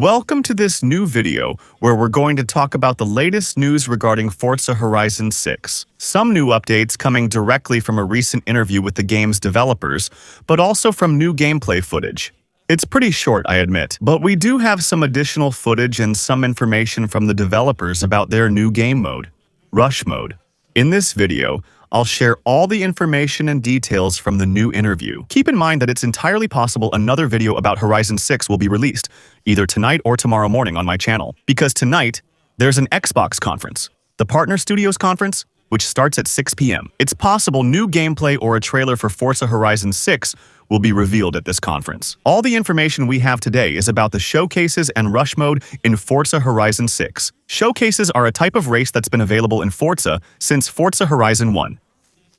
Welcome to this new video where we're going to talk about the latest news regarding Forza Horizon 6. Some new updates coming directly from a recent interview with the game's developers, but also from new gameplay footage. It's pretty short, I admit, but we do have some additional footage and some information from the developers about their new game mode, Rush Mode. In this video, I'll share all the information and details from the new interview. Keep in mind that it's entirely possible another video about Horizon 6 will be released, either tonight or tomorrow morning on my channel. Because tonight, there's an Xbox conference, the Partner Studios conference, which starts at 6 p.m. It's possible new gameplay or a trailer for Forza Horizon 6 will be revealed at this conference. All the information we have today is about the showcases and rush mode in Forza Horizon 6. Showcases are a type of race that's been available in Forza since Forza Horizon 1.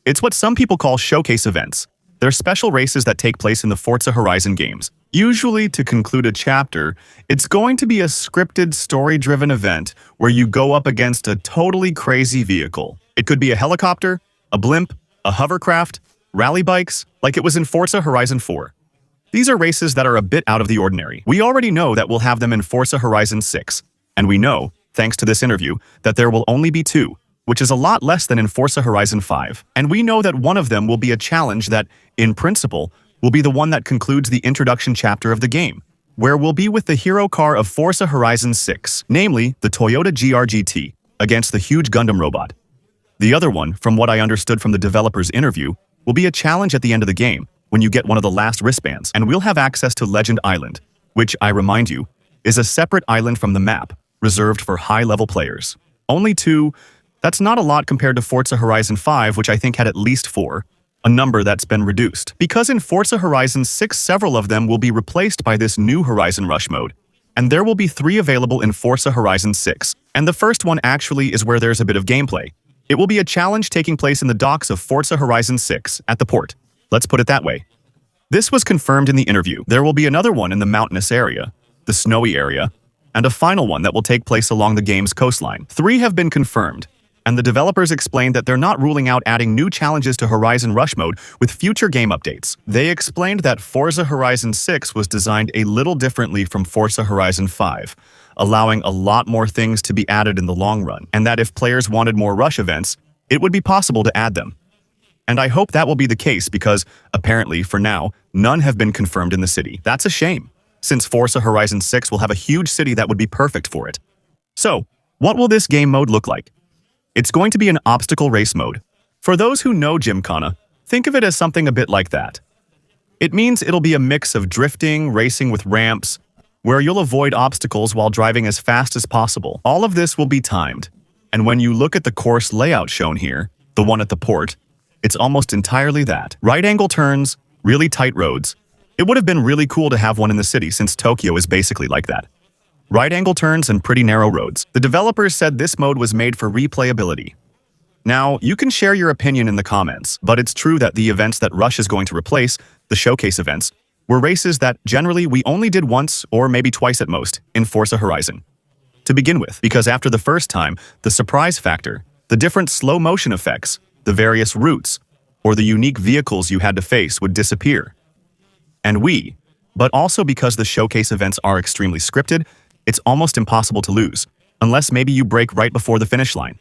It's what some people call showcase events. They're special races that take place in the Forza Horizon games. Usually, to conclude a chapter, it's going to be a scripted, story-driven event where you go up against a totally crazy vehicle. It could be a helicopter, a blimp, a hovercraft, rally bikes, like it was in Forza Horizon 4. These are races that are a bit out of the ordinary. We already know that we'll have them in Forza Horizon 6, and we know, thanks to this interview, that there will only be two, which is a lot less than in Forza Horizon 5. And we know that one of them will be a challenge that, in principle, will be the one that concludes the introduction chapter of the game, where we'll be with the hero car of Forza Horizon 6, namely the Toyota GR-GT, against the huge Gundam robot. The other one, from what I understood from the developer's interview, will be a challenge at the end of the game, when you get one of the last wristbands, and we'll have access to Legend Island, which, I remind you, is a separate island from the map, reserved for high-level players. Only two. That's not a lot compared to Forza Horizon 5, which I think had at least 4, a number that's been reduced. Because in Forza Horizon 6, several of them will be replaced by this new Horizon Rush mode, and there will be 3 available in Forza Horizon 6. And the first one actually is where there's a bit of gameplay. It will be a challenge taking place in the docks of Forza Horizon 6 at the port. Let's put it that way. This was confirmed in the interview. There will be another one in the mountainous area, the snowy area, and a final one that will take place along the game's coastline. 3 have been confirmed, and the developers explained that they're not ruling out adding new challenges to Horizon Rush mode with future game updates. They explained that Forza Horizon 6 was designed a little differently from Forza Horizon 5, allowing a lot more things to be added in the long run, and that if players wanted more Rush events, it would be possible to add them. And I hope that will be the case because, apparently, for now, none have been confirmed in the city. That's a shame, since Forza Horizon 6 will have a huge city that would be perfect for it. So, what will this game mode look like? It's going to be an obstacle race mode. For those who know Gymkhana, think of it as something a bit like that. It means it'll be a mix of drifting, racing with ramps, where you'll avoid obstacles while driving as fast as possible. All of this will be timed. And when you look at the course layout shown here, the one at the port, it's almost entirely that. Right-angle turns, really tight roads. It would have been really cool to have one in the city since Tokyo is basically like that. Right-angle turns and pretty narrow roads. The developers said this mode was made for replayability. Now, you can share your opinion in the comments, but it's true that the events that Rush is going to replace, the showcase events, were races that generally we only did once or maybe twice at most in Forza Horizon. To begin with, because after the first time, the surprise factor, the different slow motion effects, the various routes, or the unique vehicles you had to face would disappear. But also because the showcase events are extremely scripted, it's almost impossible to lose, unless maybe you break right before the finish line.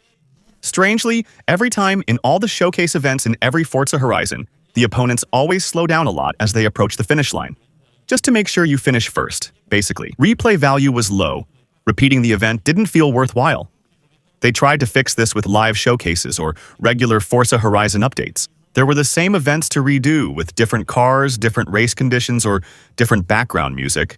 Strangely, every time in all the showcase events in every Forza Horizon, the opponents always slow down a lot as they approach the finish line, just to make sure you finish first, basically. Replay value was low. Repeating the event didn't feel worthwhile. They tried to fix this with live showcases or regular Forza Horizon updates. There were the same events to redo with different cars, different race conditions, or different background music.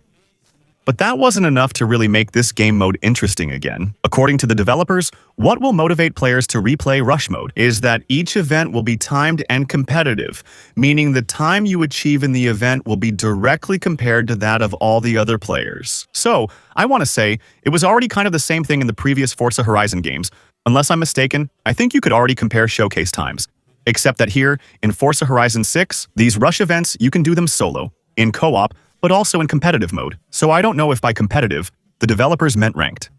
But that wasn't enough to really make this game mode interesting again. According to the developers, what will motivate players to replay Rush mode is that each event will be timed and competitive, meaning the time you achieve in the event will be directly compared to that of all the other players. So, I want to say, it was already kind of the same thing in the previous Forza Horizon games. Unless I'm mistaken, I think you could already compare showcase times. Except that here, in Forza Horizon 6, these Rush events, you can do them solo, in co-op, but also in competitive mode. So I don't know if by competitive, the developers meant ranked.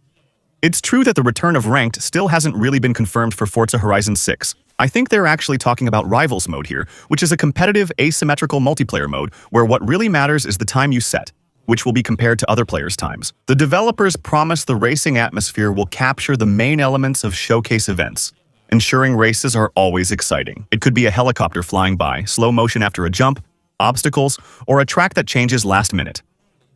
It's true that the return of ranked still hasn't really been confirmed for Forza Horizon 6. I think they're actually talking about Rivals mode here, which is a competitive asymmetrical multiplayer mode where what really matters is the time you set. which will be compared to other players' times. The developers promise the racing atmosphere will capture the main elements of showcase events, ensuring races are always exciting. It could be a helicopter flying by, slow motion after a jump, obstacles, or a track that changes last minute.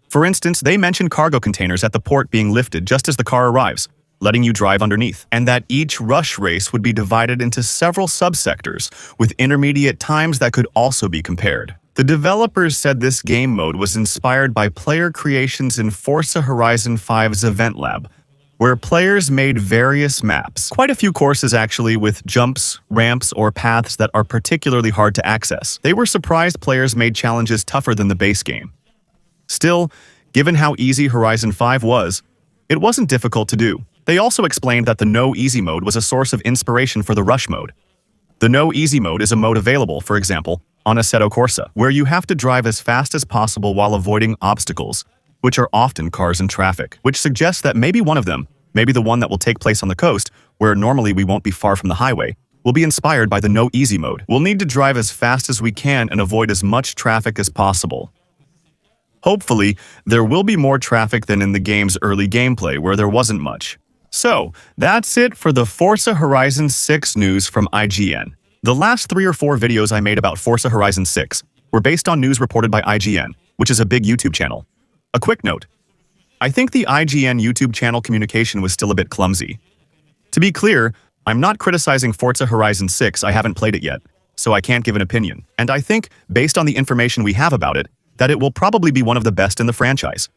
For instance, they mention cargo containers at the port being lifted just as the car arrives, letting you drive underneath, and that each rush race would be divided into several subsectors, with intermediate times that could also be compared. The developers said this game mode was inspired by player creations in Forza Horizon 5's Event Lab, where players made various maps. Quite a few courses actually, with jumps, ramps, or paths that are particularly hard to access. They were surprised players made challenges tougher than the base game. Still, given how easy Horizon 5 was, it wasn't difficult to do. They also explained that the No Easy mode was a source of inspiration for the Rush mode. The No Easy mode is a mode available, for example, on Assetto Corsa, where you have to drive as fast as possible while avoiding obstacles, which are often cars and traffic, which suggests that maybe one of them, maybe the one that will take place on the coast, where normally we won't be far from the highway, will be inspired by the No Easy mode. We'll need to drive as fast as we can and avoid as much traffic as possible. Hopefully, there will be more traffic than in the game's early gameplay, where there wasn't much. So, that's it for the Forza Horizon 6 news from IGN. The last 3 or 4 videos I made about Forza Horizon 6 were based on news reported by IGN, which is a big YouTube channel. A quick note. I think the IGN YouTube channel communication was still a bit clumsy. To be clear, I'm not criticizing Forza Horizon 6, I haven't played it yet, so I can't give an opinion. And I think, based on the information we have about it, that it will probably be one of the best in the franchise.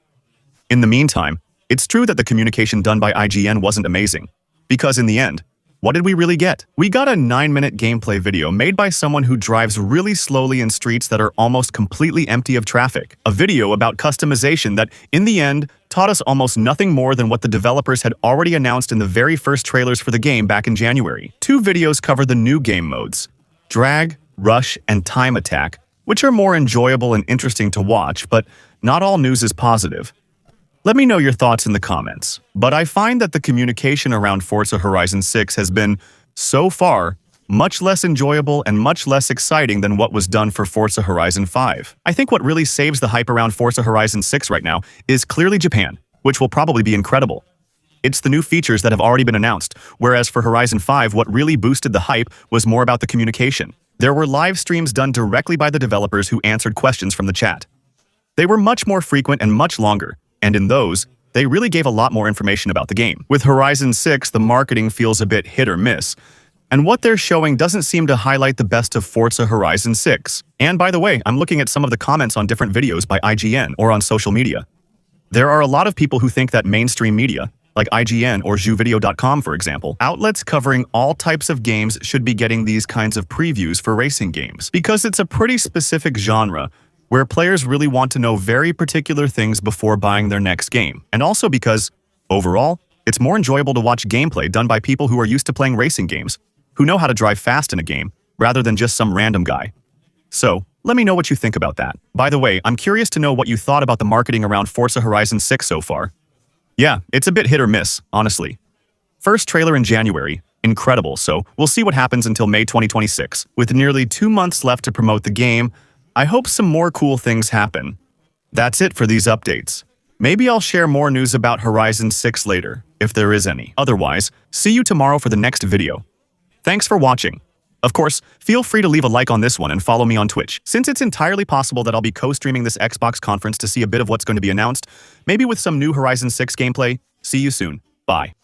In the meantime, it's true that the communication done by IGN wasn't amazing, because in the end, what did we really get? We got a 9-minute gameplay video made by someone who drives really slowly in streets that are almost completely empty of traffic. A video about customization that, in the end, taught us almost nothing more than what the developers had already announced in the very first trailers for the game back in January. 2 videos cover the new game modes, Drag, Rush, and Time Attack, which are more enjoyable and interesting to watch, but not all news is positive. Let me know your thoughts in the comments, but I find that the communication around Forza Horizon 6 has been, so far, much less enjoyable and much less exciting than what was done for Forza Horizon 5. I think what really saves the hype around Forza Horizon 6 right now is clearly Japan, which will probably be incredible. It's the new features that have already been announced, whereas for Horizon 5, what really boosted the hype was more about the communication. There were live streams done directly by the developers who answered questions from the chat. They were much more frequent and much longer, and in those, they really gave a lot more information about the game. With Horizon 6, the marketing feels a bit hit or miss, and what they're showing doesn't seem to highlight the best of Forza Horizon 6. And by the way, I'm looking at some of the comments on different videos by IGN or on social media. There are a lot of people who think that mainstream media, like IGN or JuVideo.com for example, outlets covering all types of games should be getting these kinds of previews for racing games, because it's a pretty specific genre where players really want to know very particular things before buying their next game. And also because, overall, it's more enjoyable to watch gameplay done by people who are used to playing racing games, who know how to drive fast in a game, rather than just some random guy. So, let me know what you think about that. By the way, I'm curious to know what you thought about the marketing around Forza Horizon 6 so far. Yeah, it's a bit hit or miss, honestly. First trailer in January, incredible, so we'll see what happens until May 2026. With nearly 2 months left to promote the game, I hope some more cool things happen. That's it for these updates. Maybe I'll share more news about Horizon 6 later, if there is any. Otherwise, see you tomorrow for the next video. Thanks for watching. Of course, feel free to leave a like on this one and follow me on Twitch, since it's entirely possible that I'll be co-streaming this Xbox conference to see a bit of what's going to be announced, maybe with some new Horizon 6 gameplay. See you soon. Bye.